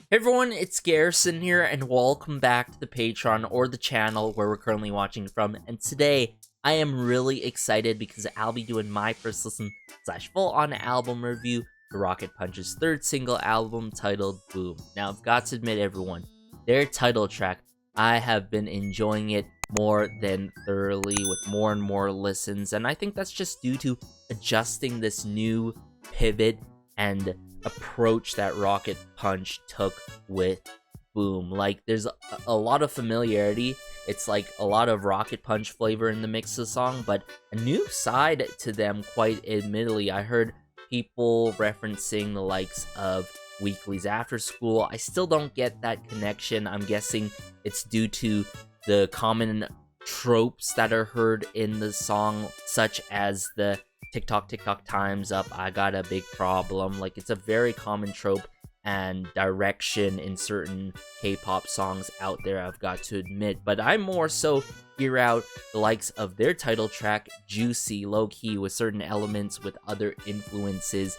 Hey everyone, it's Garrison here, and welcome back to the Patreon, or the channel where we're currently watching from. And today, I am really excited because I'll be doing my first listen / full-on album review to Rocketpunch's third single album titled Boom. Now, I've got to admit, everyone, their title track, I have been enjoying it more than thoroughly with more and more listens, and I think that's just due to adjusting this new pivot and approach that Rocketpunch took with Boom. Like, there's a lot of familiarity. It's like a lot of Rocketpunch flavor in the mix of the song, but a new side to them, quite admittedly. I heard people referencing the likes of Weekly's After School. I still don't get that connection. I'm guessing it's due to the common tropes that are heard in the song, such as the TikTok time's up, I got a big problem. Like, it's a very common trope and direction in certain K-pop songs out there, I've got to admit. But I more so hear out the likes of their title track, Juicy, low-key, with certain elements with other influences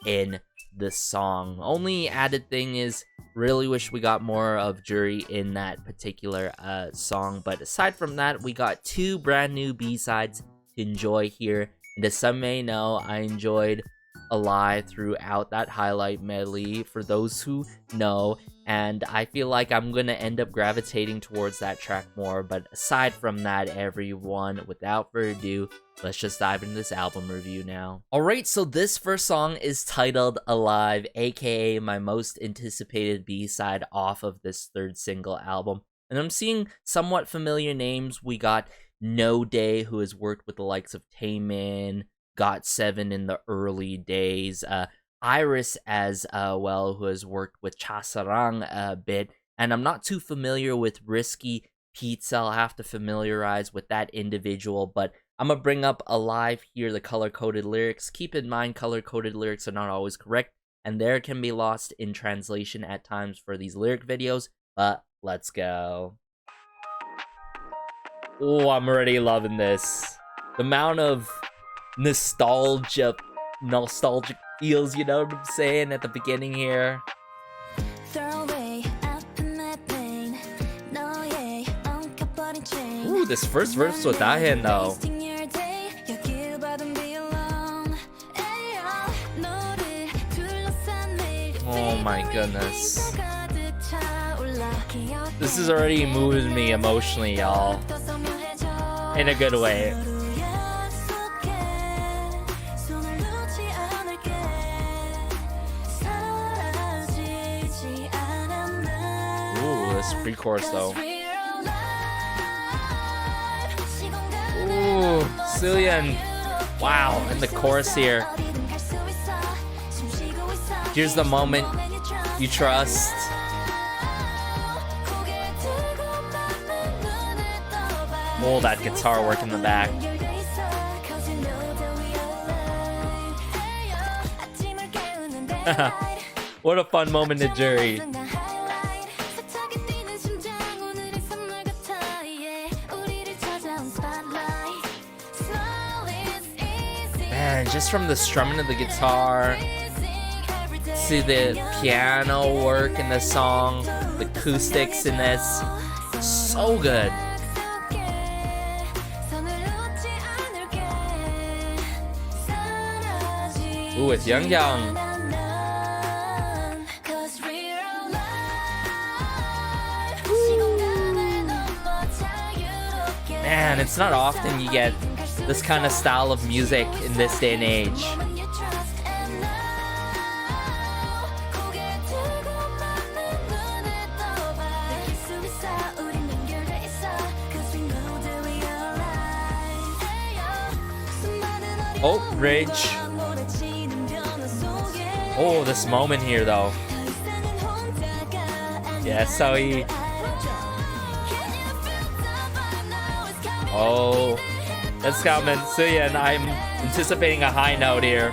in the song. Only added thing is, really wish we got more of Juri in that particular song. But aside from that, we got two brand new B-sides to enjoy here. And as some may know, I enjoyed Alive throughout that highlight medley, for those who know, and I feel like I'm gonna end up gravitating towards that track more. But aside from that, everyone, without further ado, let's just dive into this album review now. Alright, so this first song is titled Alive, aka my most anticipated B-side off of this third single album. And I'm seeing somewhat familiar names. We got No Day, who has worked with the likes of Taemin, GOT7 in the early days, Iris as well, who has worked with Chasarang a bit, and I'm not too familiar with Risky Pizza. I'll have to familiarize with that individual, but I'm gonna bring up Alive here, the color-coded lyrics. Keep in mind, color-coded lyrics are not always correct, and there can be lost in translation at times for these lyric videos, but let's go. Oh, I'm already loving this. The amount of nostalgic feels, you know what I'm saying, at the beginning here. Ooh, this first verse was dahin though. Oh my goodness. This is already moving me emotionally, y'all. In a good way. Ooh, this pre-chorus though. Ooh, Suyeon. Wow, and the chorus here. Here's the moment you trust. Oh, that guitar work in the back. What a fun moment to Juri. Man, just from the strumming of the guitar, see the piano work in the song, the acoustics in this, so good. Ooh, it's Young. Man, it's not often you get this kind of style of music in this day and age. Oh, bridge. Oh, this moment here, though. Yeah, so he... Oh, that's coming. Suyeon, I'm anticipating a high note here.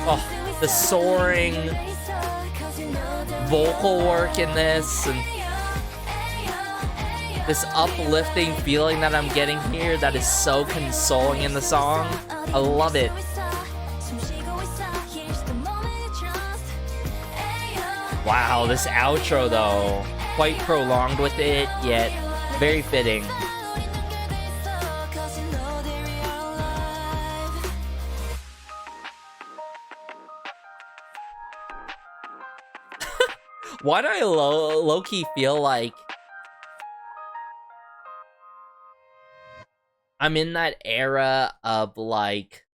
Oh, the soaring vocal work in this, and this uplifting feeling that I'm getting here that is so consoling in the song. I love it. Wow, this outro though, quite prolonged with it, yet very fitting. Why do I low-key feel like I'm in that era of like,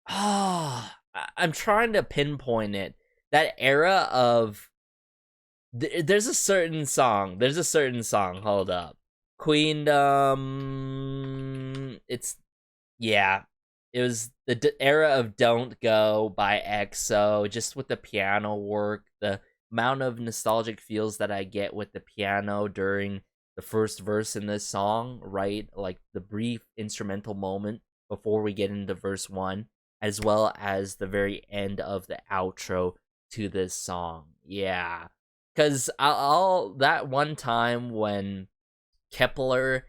I'm trying to pinpoint it. That era of, there's a certain song, hold up. Queendom, it was the era of Don't Go by EXO, just with the piano work, the amount of nostalgic feels that I get with the piano during the first verse in this song, right? Like the brief instrumental moment before we get into verse 1, as well as the very end of the outro to this song. Yeah. Because I'll that one time when Kepler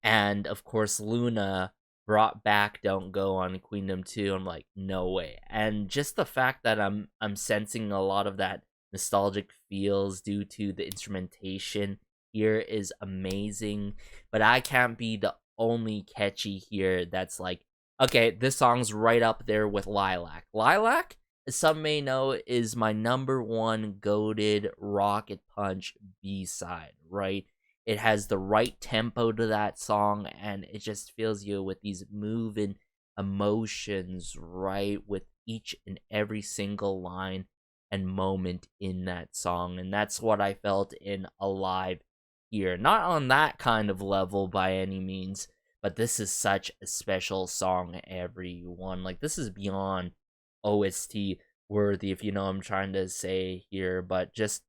and, of course, Luna brought back Don't Go on Queendom 2, I'm like, no way. And just the fact that I'm sensing a lot of that nostalgic feels due to the instrumentation here is amazing. But I can't be the only catchy here that's like, okay, this song's right up there with Lilac. Lilac, as some may know, is my #1 goated Rocket Punch B-side, right? It has the right tempo to that song, and it just fills you with these moving emotions, right? With each and every single line and moment in that song. And that's what I felt in Alive here. Not on that kind of level by any means, but this is such a special song, everyone. Like, this is beyond OST worthy, if you know what I'm trying to say here. But just,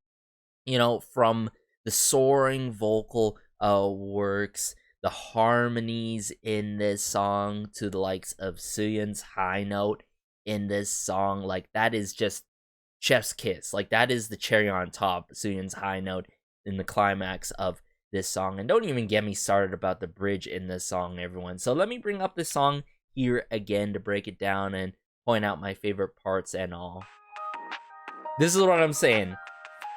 you know, from the soaring vocal works, the harmonies in this song, to the likes of Suyun's high note in this song, like, that is just chef's kiss. Like, that is the cherry on top, Suyun's high note in the climax of this song. And don't even get me started about the bridge in this song, everyone. So let me bring up this song here again to break it down and point out my favorite parts and all. This is what I'm saying.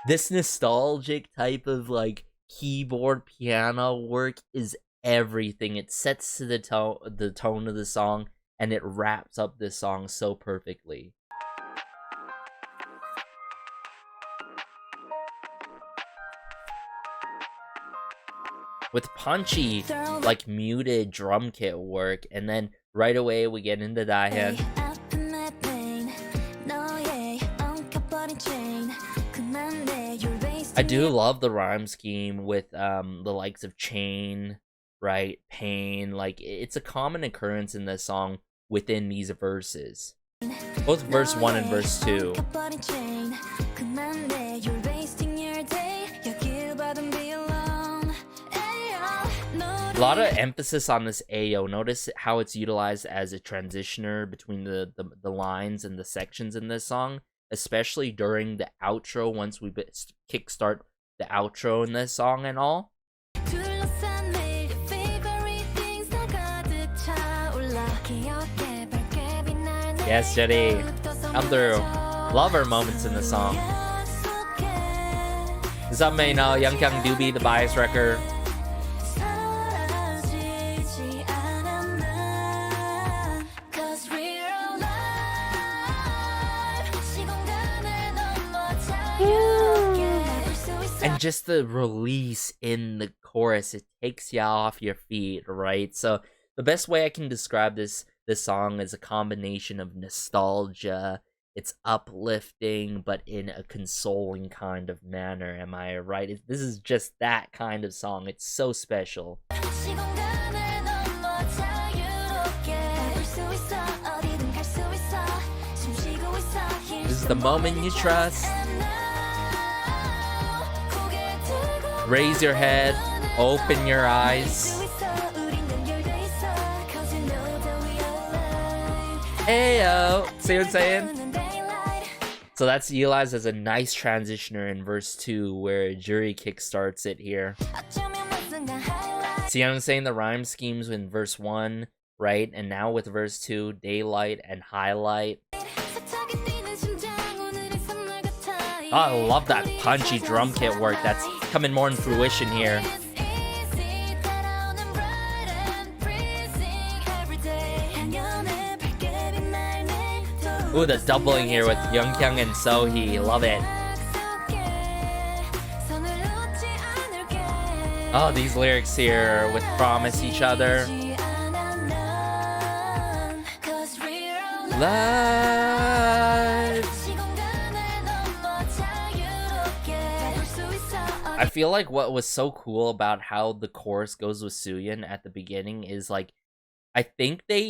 This nostalgic type of like keyboard piano work is everything. It sets to the tone of the song, and it wraps up this song so perfectly. With punchy, like, muted drum kit work, and then right away we get into Dahyun. I do love the rhyme scheme with the likes of chain, right, pain. Like, it's a common occurrence in this song within these verses, both verse 1 and verse 2. A lot of emphasis on this Ayo. Notice how it's utilized as a transitioner between the lines and the sections in this song, especially during the outro, once we kickstart the outro in this song and all. Yes, Juri, come through. Love her moments in the song. Some may know Young Kyung Doobie, the bias wrecker. And just the release in the chorus, it takes you off your feet, right? So the best way I can describe this song is a combination of nostalgia. It's uplifting, but in a consoling kind of manner. Am I right? This is just that kind of song. It's so special. This is the moment you trust. Raise your head, open your eyes. Ayo. See what I'm saying? So that's utilized as a nice transitioner in verse 2 where Juri kickstarts it here. See what I'm saying? The rhyme schemes in verse 1, right? And now with verse 2, daylight and highlight. Oh, I love that punchy drum kit work that's coming more in fruition here. Ooh, the doubling here with Youngkyung and Sohee. Love it. Oh, these lyrics here with promise each other. Life. I feel like what was so cool about how the chorus goes with Suyeon at the beginning is like, I think they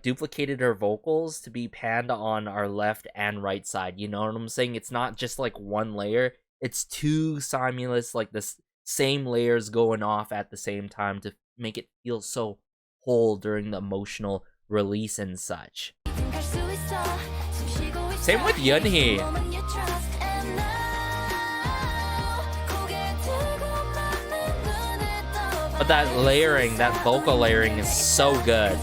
duplicated her vocals to be panned on our left and right side. You know what I'm saying? It's not just like one layer. It's two simultaneous, like the same layers going off at the same time to make it feel so whole during the emotional release and such. Same with Yeonhee. But that layering, that vocal layering is so good.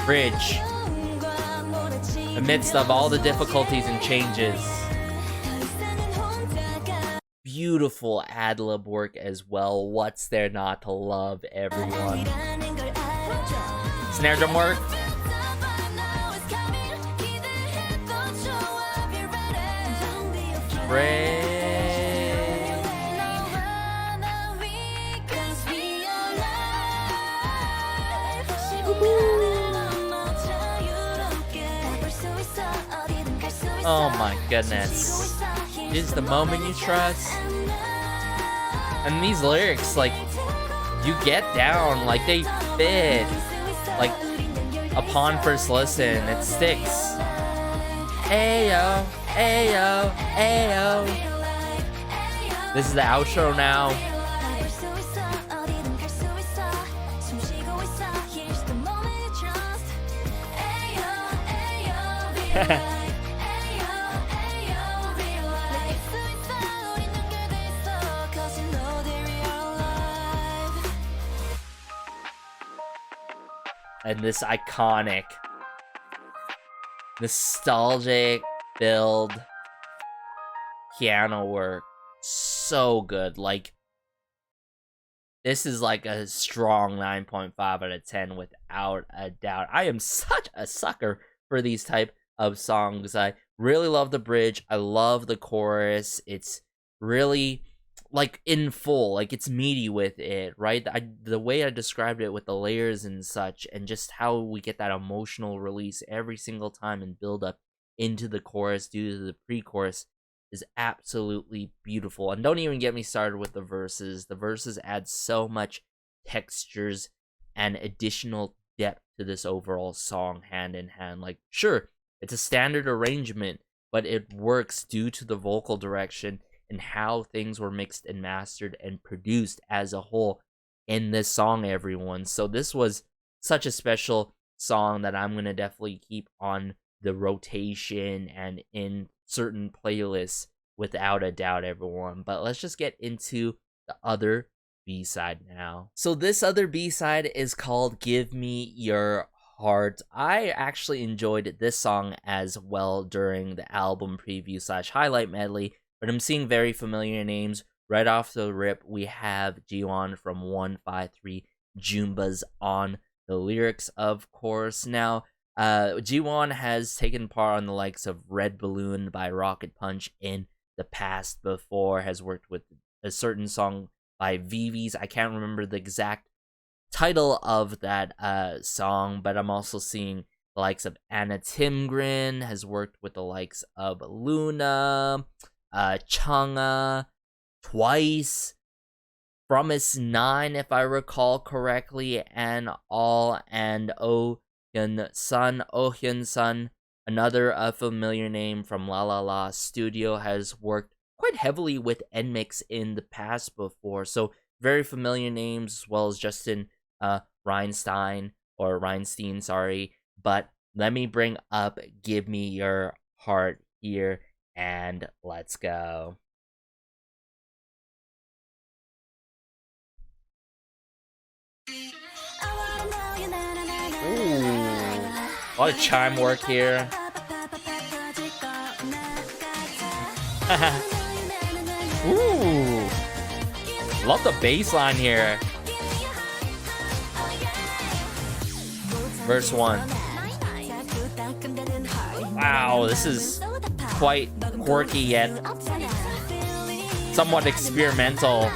Bridge. Amidst of all the difficulties and changes. Beautiful ad-lib work as well. What's there not to love, everyone? Snare drum work. Bridge. Oh my goodness. Is the moment you trust. And these lyrics, like, you get down, like, they fit. Like, upon first listen, it sticks. Ayo, ayo, ayo. This is the outro now. And this iconic, nostalgic build piano work, so good. Like, this is like a strong 9.5 out of 10 without a doubt. I am such a sucker for these type of songs. I really love the bridge. I love the chorus. It's really like in full, like it's meaty with it, right? The way I described it with the layers and such, and just how we get that emotional release every single time and build up into the chorus due to the pre-chorus is absolutely beautiful. And don't even get me started with the verses. The verses add so much textures and additional depth to this overall song hand in hand. Like, sure, it's a standard arrangement, but it works due to the vocal direction and how things were mixed and mastered and produced as a whole in this song, everyone. So this was such a special song that I'm going to definitely keep on the rotation and in certain playlists without a doubt, everyone. But let's just get into the other B-side now. So this other B-side is called Give Me Your Heart. I actually enjoyed this song as well during the album preview / highlight medley, but I'm seeing very familiar names. Right off the rip, we have Jiwon from 153 Jumbas on the lyrics, of course. Now, Jiwon has taken part on the likes of Red Balloon by Rocket Punch in the past before, has worked with a certain song by VV's. I can't remember the exact title of that song, but I'm also seeing the likes of Anna Timgren, has worked with the likes of Luna, Chang'a, Twice, Promise 9, if I recall correctly, and Oh Hyun Sun, another familiar name from La La La Studio, has worked quite heavily with NMIX in the past before. So very familiar names, as well as Justin Reinstein, sorry. But let me bring up Give Me Your Heart here, and let's go. Ooh, a lot of chime work here. Ooh, love the bass line here. Verse 1. Wow, this is quite quirky yet somewhat experimental.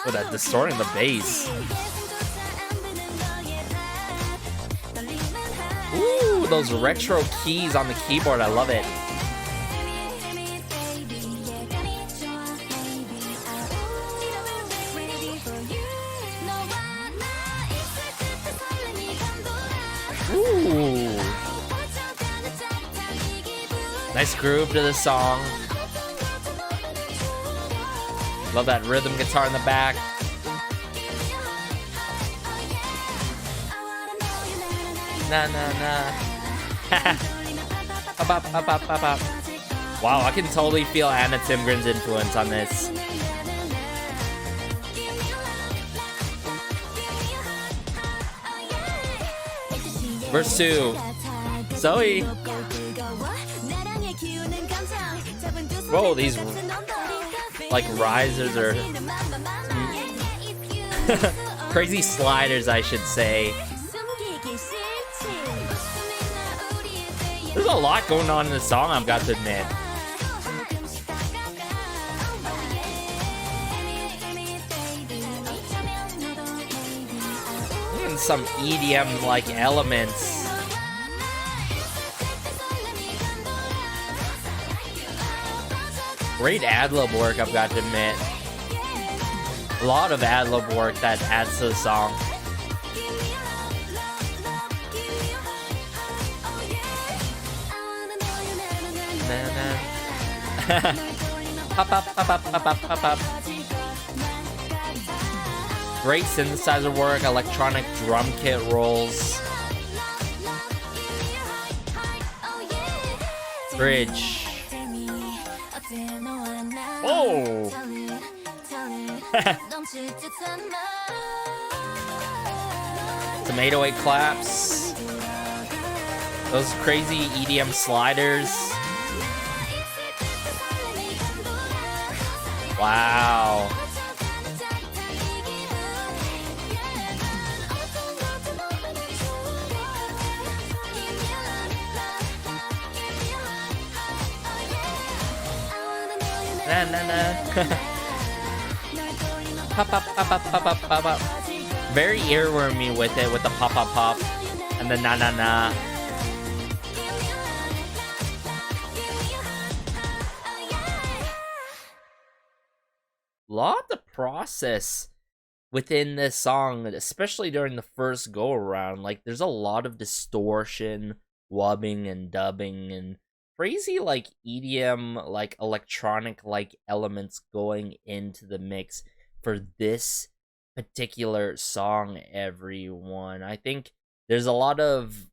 Oh, that distorting the bass. Ooh, those retro keys on the keyboard, I love it. Ooh. Nice groove to the song. Love that rhythm guitar in the back. Na na na. Wow, I can totally feel Anna Timgren's influence on this. Verse 2. Zoe. Whoa, these like risers are crazy sliders, I should say. There's a lot going on in the song, I've got to admit. Even some EDM-like elements. Great ad-lib work, I've got to admit. A lot of ad-lib work that adds to the song. Pop, pop, pop, pop, pop, pop, pop, pop. Great synthesizer work, electronic drum kit rolls. Bridge. Oh! Some 808 claps. Those crazy EDM sliders. Wow. Na na na. Pop pop pop pop pop pop pop pop. Very earwormy with it, with the pop pop pop and the na na na. Lot to process within this song, especially during the first go around. Like, there's a lot of distortion, wubbing and dubbing, and crazy like EDM, like electronic like elements going into the mix for this particular song, everyone. I think there's a lot of,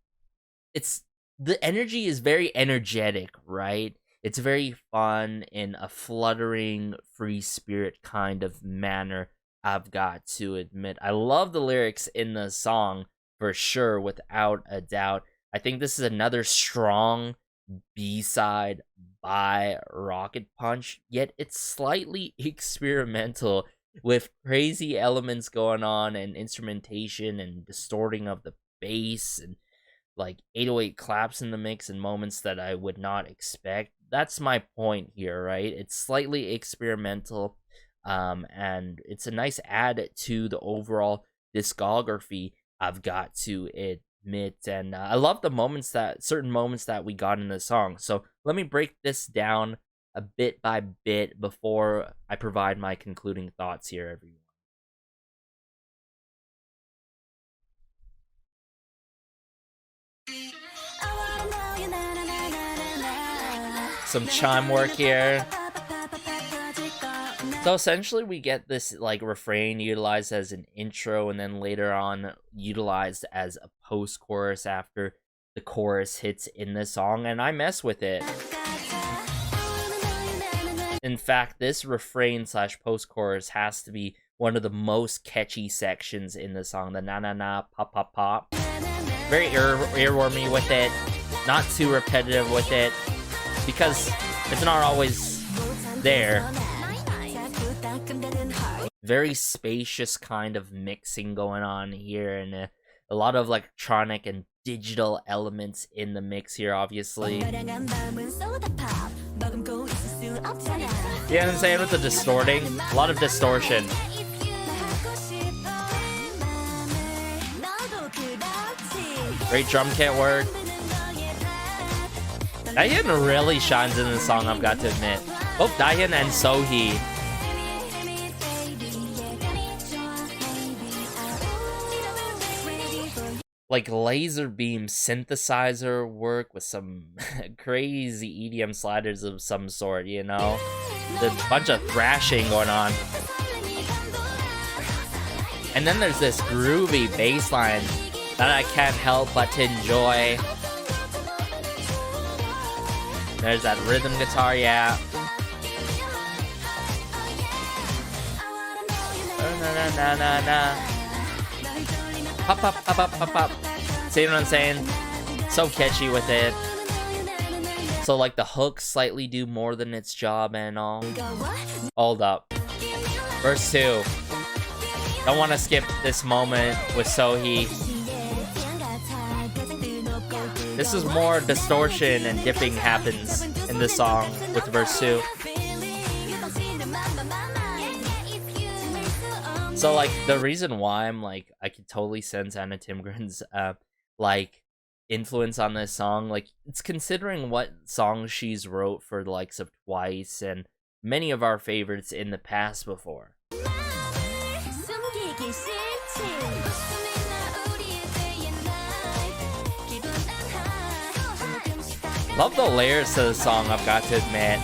the energy is very energetic, right? It's very fun in a fluttering, free spirit kind of manner, I've got to admit. I love the lyrics in the song, for sure, without a doubt. I think this is another strong B-side by Rocket Punch, yet it's slightly experimental with crazy elements going on and instrumentation and distorting of the bass and like 808 claps in the mix and moments that I would not expect. That's my point here, right? It's slightly experimental, and it's a nice add to the overall discography, I've got to admit. And I love the certain moments that we got in the song. So let me break this down a bit by bit before I provide my concluding thoughts here, everyone. Some chime work here. So essentially we get this like refrain utilized as an intro and then later on utilized as a post-chorus after the chorus hits in the song, and I mess with it. In fact, this refrain slash post-chorus has to be one of the most catchy sections in the song. The na na na pop pop pop. Very earwormy with it, not too repetitive with it, because it's not always there. Very spacious kind of mixing going on here, and a lot of electronic and digital elements in the mix here, obviously. You know what I'm saying with the distorting? A lot of distortion. Great drum kit work. Dahyun really shines in this song, I've got to admit. Both Dahyun and Sohee. Like laser beam synthesizer work with some crazy EDM sliders of some sort, you know? There's a bunch of thrashing going on. And then there's this groovy bass line that I can't help but to enjoy. There's that rhythm guitar, yeah. Na na na na na. Pop, pop, pop, pop, pop, pop. See what I'm saying? So catchy with it. So, like, the hooks slightly do more than its job and all. Hold up. Verse 2. Don't want to skip this moment with Sohee. This is more distortion and dipping happens in this song with verse 2. So, like, the reason why I'm, like, I could totally sense Anna Timgren's, like, influence on this song, like, it's considering what songs she's wrote for the likes of Twice and many of our favorites in the past before. Love the layers to the song, I've got to admit.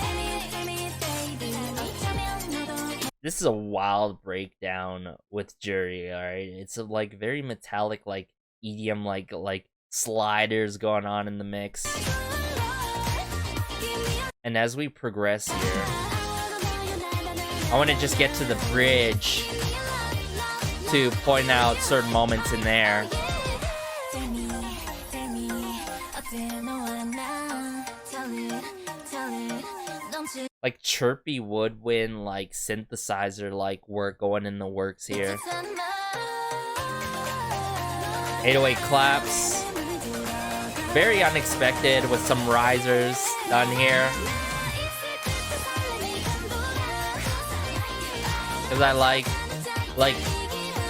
This is a wild breakdown with Juri, alright? It's a, like, very metallic, like, EDM, like sliders going on in the mix. And as we progress here, I want to just get to the bridge to point out certain moments in there. Like chirpy woodwind, like synthesizer like work going in the works here. 808 claps. Very unexpected with some risers done here. Cause I like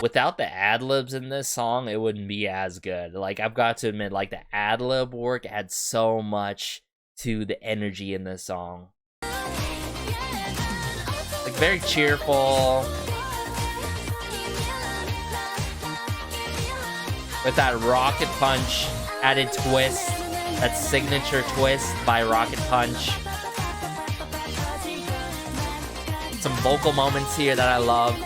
without the ad-libs in this song, it wouldn't be as good. Like, I've got to admit, like, the ad-lib work adds so much to the energy in this song. Like, very cheerful. With that Rocket Punch added twist. That signature twist by Rocket Punch. Some vocal moments here that I love.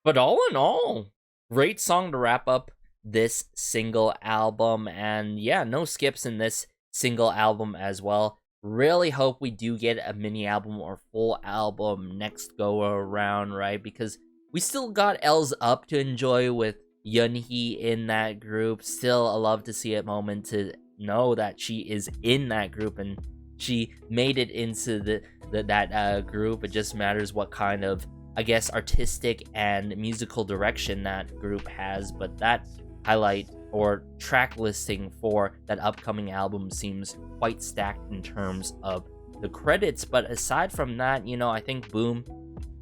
But all in all, great song to wrap up this single album. And yeah, no skips in this single album as well. Really hope we do get a mini album or full album next go around, right? Because we still got L's Up to enjoy with Yeonhee in that group. Still a love to see it moment to know that she is in that group and she made it into that group. It just matters what kind of, I guess, artistic and musical direction that group has. But that highlight or track listing for that upcoming album seems quite stacked in terms of the credits. But aside from that, you know, I think Boom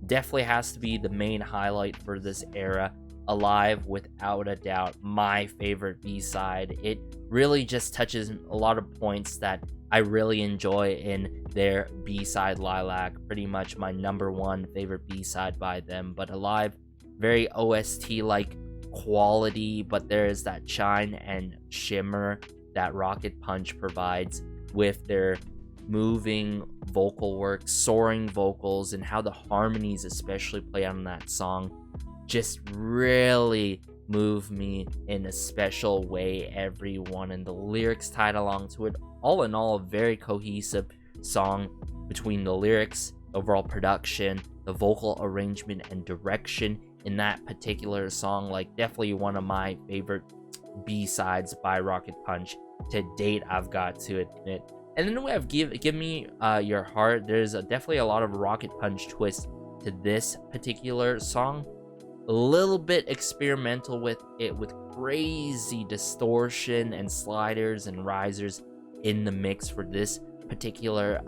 definitely has to be the main highlight for this era. Alive, without a doubt, my favorite B-side. It really just touches a lot of points that I really enjoy in their B-side, Lilac. Pretty much my #1 favorite B-side by them. But Alive, very OST-like quality, but there is that shine and shimmer that Rocket Punch provides with their moving vocal work, soaring vocals, and how the harmonies especially play on that song just really move me in a special way, everyone, and the lyrics tied along to it. All in all, a very cohesive song between the lyrics, overall production, the vocal arrangement, and direction in that particular song. Like, definitely one of my favorite B-sides by Rocket Punch to date, I've got to admit. And then we have Give Me Your Heart. There's definitely a lot of Rocket Punch twist to this particular song. A little bit experimental with it, with crazy distortion and sliders and risers in the mix for this particular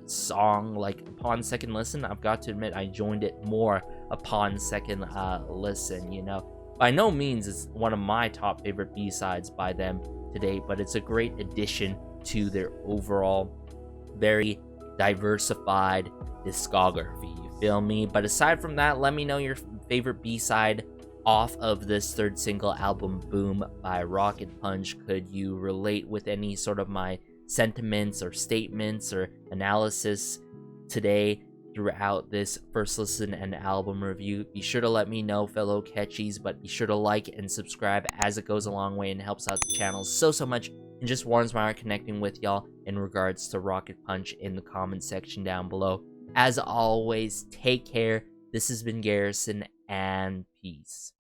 song. Like, upon second listen, I've got to admit I joined it more upon second listen, you know. By no means is one of my top favorite B-sides by them today, but it's a great addition to their overall very diversified discography, you feel me? But aside from that, let me know your favorite B-side off of this third single album, Boom, by Rocket Punch. Could you relate with any sort of my sentiments or statements or analysis today throughout this first listen and album review? Be sure to let me know, fellow catchies, but be sure to like and subscribe, as it goes a long way and helps out the channel so much, and just warms my heart connecting with y'all in regards to Rocket Punch in the comment section down below. As always, take care. This has been Garrison, and peace.